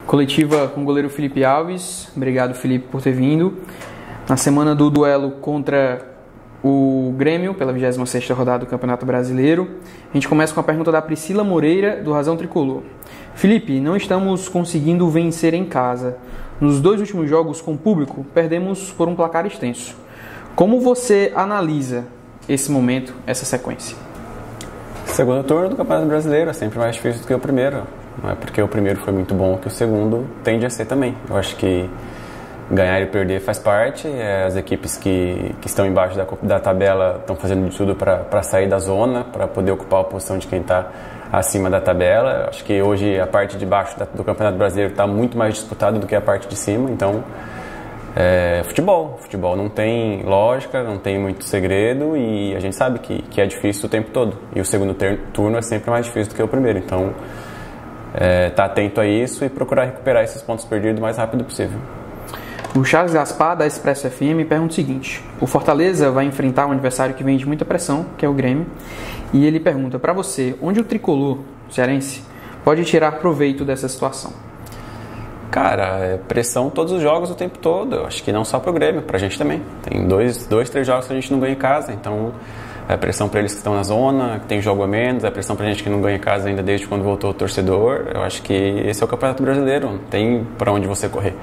Coletiva com o goleiro Felipe Alves. Obrigado, Felipe, por ter vindo. Na semana do duelo contra o Grêmio, pela 26ª rodada do Campeonato Brasileiro, a gente começa com a pergunta da Priscila Moreira, do Razão Tricolor. Felipe, não estamos conseguindo vencer em casa. Nos 2 últimos jogos com público, perdemos por um placar extenso. Como você analisa esse momento, essa sequência? Segundo turno do Campeonato Brasileiro é sempre mais difícil do que o primeiro. Não é porque o primeiro foi muito bom que o segundo tende a ser também. Eu acho que ganhar e perder faz parte. As equipes que estão embaixo da tabela estão fazendo de tudo para sair da zona, para poder ocupar a posição de quem está acima da tabela. Eu acho que hoje a parte de baixo do Campeonato Brasileiro está muito mais disputada do que a parte de cima. Então, futebol não tem lógica, não tem muito segredo e a gente sabe que é difícil o tempo todo. E o segundo turno é sempre mais difícil do que o primeiro. Então, tá atento a isso e procurar recuperar esses pontos perdidos o mais rápido possível. O Charles Gaspar, da Expresso FM, pergunta o seguinte: o Fortaleza vai enfrentar um adversário que vem de muita pressão, que é o Grêmio, e ele pergunta para você, onde o tricolor cearense pode tirar proveito dessa situação? Cara, pressão todos os jogos o tempo todo. Eu acho que não só pro Grêmio, pra gente também. Tem 3 jogos que a gente não ganha em casa, então é pressão para eles que estão na zona, que tem jogo a menos, é pressão pra gente que não ganha em casa ainda desde quando voltou o torcedor. Eu acho que esse é o Campeonato Brasileiro, não tem para onde você correr.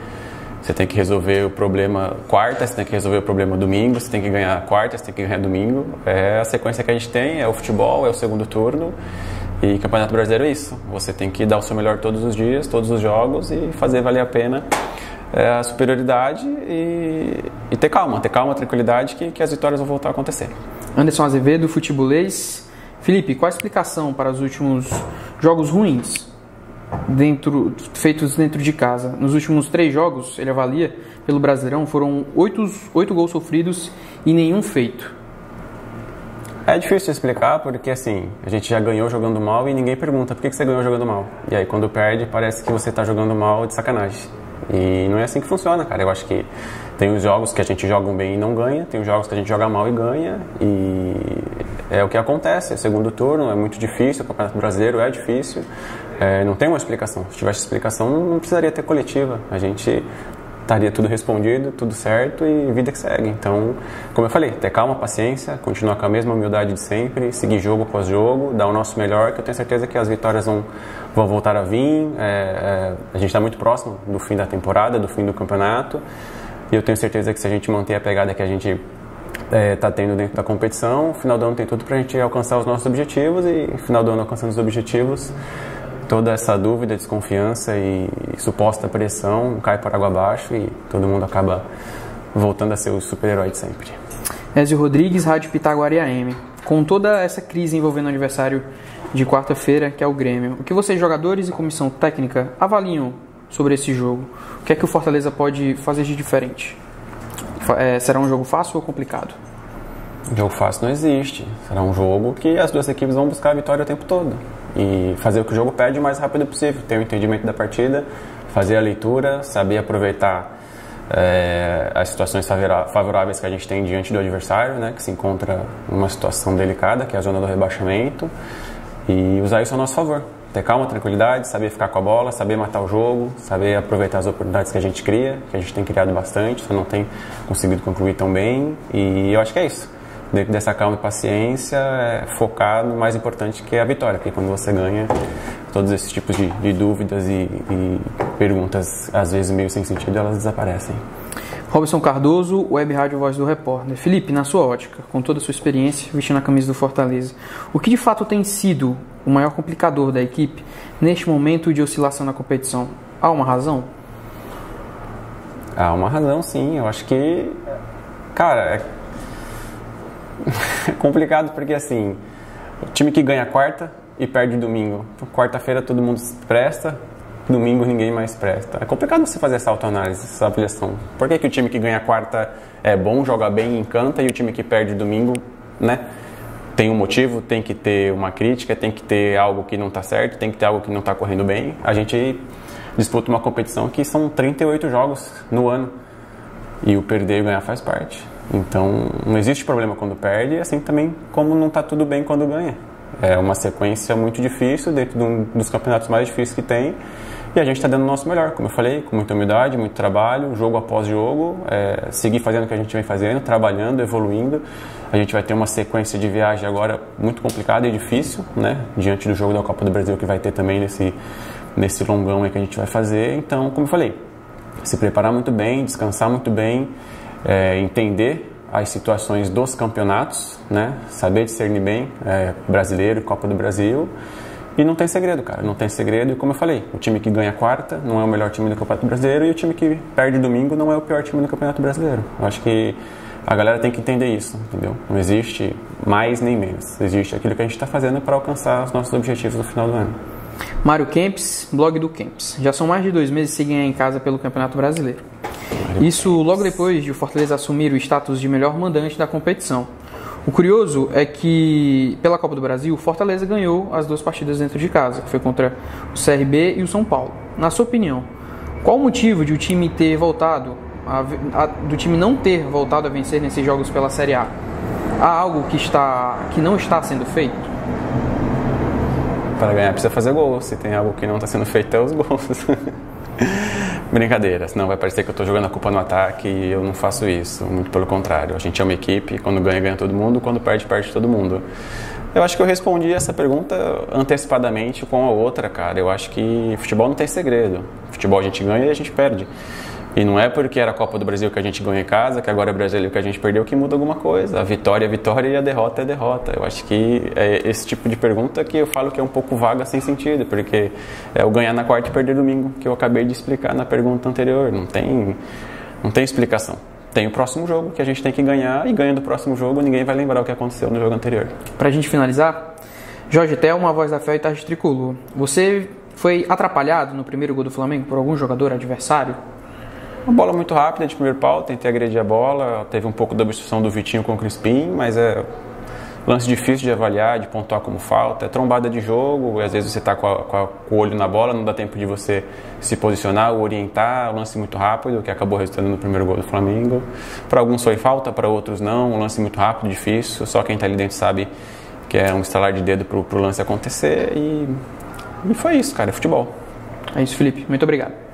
Você tem que resolver o problema quarta, você tem que resolver o problema domingo, você tem que ganhar quarta, você tem que ganhar domingo. É a sequência que a gente tem, é o futebol, é o segundo turno. E Campeonato Brasileiro é isso. Você tem que dar o seu melhor todos os dias, todos os jogos e fazer valer a pena a superioridade e ter calma, tranquilidade que as vitórias vão voltar a acontecer. Anderson Azevedo, futebolês. Felipe, qual a explicação para os últimos jogos ruins feitos dentro de casa? Nos últimos 3 jogos, ele avalia, pelo Brasileirão, foram 8 gols sofridos e nenhum feito. É difícil de explicar porque assim, a gente já ganhou jogando mal e ninguém pergunta por que você ganhou jogando mal. E aí quando perde parece que você está jogando mal de sacanagem. E não é assim que funciona, cara. Eu acho que tem os jogos que a gente joga bem e não ganha, tem os jogos que a gente joga mal e ganha, e é o que acontece. O segundo turno é muito difícil, o Campeonato Brasileiro é difícil, não tem uma explicação. Se tivesse explicação, não precisaria ter coletiva. A gente estaria tudo respondido, tudo certo e vida que segue. Então, como eu falei, ter calma, paciência, continuar com a mesma humildade de sempre, seguir jogo após jogo, dar o nosso melhor, que eu tenho certeza que as vitórias vão voltar a vir. A gente está muito próximo do fim da temporada, do fim do campeonato, e eu tenho certeza que se a gente manter a pegada que a gente está tendo dentro da competição, no final do ano tem tudo para a gente alcançar os nossos objetivos, e no final do ano alcançando os objetivos, toda essa dúvida, desconfiança e suposta pressão cai por água abaixo e todo mundo acaba voltando a ser o super-herói de sempre. Ezio Rodrigues, Rádio Pitaguari AM. Com toda essa crise envolvendo o adversário de quarta-feira, que é o Grêmio, o que vocês, jogadores e comissão técnica, avaliam sobre esse jogo? O que é que o Fortaleza pode fazer de diferente? Será um jogo fácil ou complicado? Jogo fácil não existe. Será um jogo que as duas equipes vão buscar a vitória o tempo todo e fazer o que o jogo pede o mais rápido possível, ter o entendimento da partida, fazer a leitura, saber aproveitar as situações favoráveis que a gente tem diante do adversário, né, que se encontra numa situação delicada, que é a zona do rebaixamento, e usar isso a nosso favor. Ter calma, tranquilidade, saber ficar com a bola, saber matar o jogo, saber aproveitar as oportunidades que a gente cria, que a gente tem criado bastante, só não tem conseguido concluir tão bem, e eu acho que é isso. Dentro dessa calma e paciência, focar no mais importante, que é a vitória, porque quando você ganha, todos esses tipos de dúvidas e perguntas, às vezes meio sem sentido, elas desaparecem. Robson Cardoso, Web Rádio Voz do Repórter. Felipe, na sua ótica, com toda a sua experiência vestindo a camisa do Fortaleza, o que de fato tem sido o maior complicador da equipe neste momento de oscilação na competição? Há uma razão? Há uma razão, sim. Eu acho que, cara, é complicado porque assim, o time que ganha quarta e perde domingo, quarta-feira todo mundo presta, domingo ninguém mais presta. É complicado você fazer essa autoanálise, essa avaliação. Por que o time que ganha quarta é bom, joga bem, encanta, e o time que perde domingo, né, tem um motivo, tem que ter uma crítica, tem que ter algo que não está certo, tem que ter algo que não está correndo bem. A gente disputa uma competição que são 38 jogos no ano e o perder e ganhar faz parte. Então, não existe problema quando perde, assim também como não está tudo bem quando ganha. É uma sequência muito difícil dentro de um dos campeonatos mais difíceis que tem, E a gente está dando o nosso melhor, como eu falei, com muita humildade, muito trabalho, jogo após jogo, seguir fazendo o que a gente vem fazendo, trabalhando, evoluindo. A gente vai ter uma sequência de viagem agora muito complicada e difícil, né? Diante do jogo da Copa do Brasil que vai ter também nesse longão aí que a gente vai fazer. Então, como eu falei, se preparar muito bem, descansar muito bem, entender as situações dos campeonatos, né? Saber discernir bem brasileiro e Copa do Brasil. E não tem segredo, cara, não tem segredo. E como eu falei, o time que ganha quarta não é o melhor time do Campeonato Brasileiro e o time que perde domingo não é o pior time do Campeonato Brasileiro. Eu acho que a galera tem que entender isso, entendeu? Não existe mais nem menos. Existe aquilo que a gente está fazendo para alcançar os nossos objetivos no final do ano. Mário Kempis, blog do Kempis. Já são mais de 2 meses sem ganhar em casa pelo Campeonato Brasileiro. Isso logo depois de o Fortaleza assumir o status de melhor mandante da competição. O curioso é que, pela Copa do Brasil, o Fortaleza ganhou as 2 partidas dentro de casa, que foi contra o CRB e o São Paulo. Na sua opinião, qual o motivo de o time ter voltado, do time não ter voltado a vencer nesses jogos pela Série A? Há algo que não está sendo feito? Para ganhar precisa fazer gol. Se tem algo que não está sendo feito, é os gols. Brincadeira, senão vai parecer que eu estou jogando a culpa no ataque e eu não faço isso, muito pelo contrário. A gente é uma equipe, quando ganha, ganha todo mundo, quando perde, perde todo mundo. Eu acho que eu respondi essa pergunta antecipadamente com a outra, cara. Eu acho que futebol não tem segredo. Futebol a gente ganha e a gente perde. E não é porque era a Copa do Brasil que a gente ganhou em casa, que agora é brasileiro que a gente perdeu, que muda alguma coisa. A vitória é vitória e a derrota é derrota. Eu acho que é esse tipo de pergunta que eu falo que é um pouco vaga, sem sentido, porque é o ganhar na quarta e perder domingo, que eu acabei de explicar na pergunta anterior. Não tem explicação. Tem o próximo jogo que a gente tem que ganhar, e ganhando o próximo jogo ninguém vai lembrar o que aconteceu no jogo anterior. Pra gente finalizar, Jorge Thelma, voz da fé e tarde tricolor. Você foi atrapalhado no primeiro gol do Flamengo por algum jogador adversário? Uma bola muito rápida de primeiro pau, tentei agredir a bola, teve um pouco da obstrução do Vitinho com o Crispim, mas é lance difícil de avaliar, de pontuar como falta, é trombada de jogo, e às vezes você está com o olho na bola, não dá tempo de você se posicionar ou orientar, um lance muito rápido, que acabou resultando no primeiro gol do Flamengo. Para alguns foi falta, para outros não, um lance muito rápido, difícil, só quem está ali dentro sabe que é um estalar de dedo para o lance acontecer, e foi isso, cara, é futebol. É isso, Felipe, muito obrigado.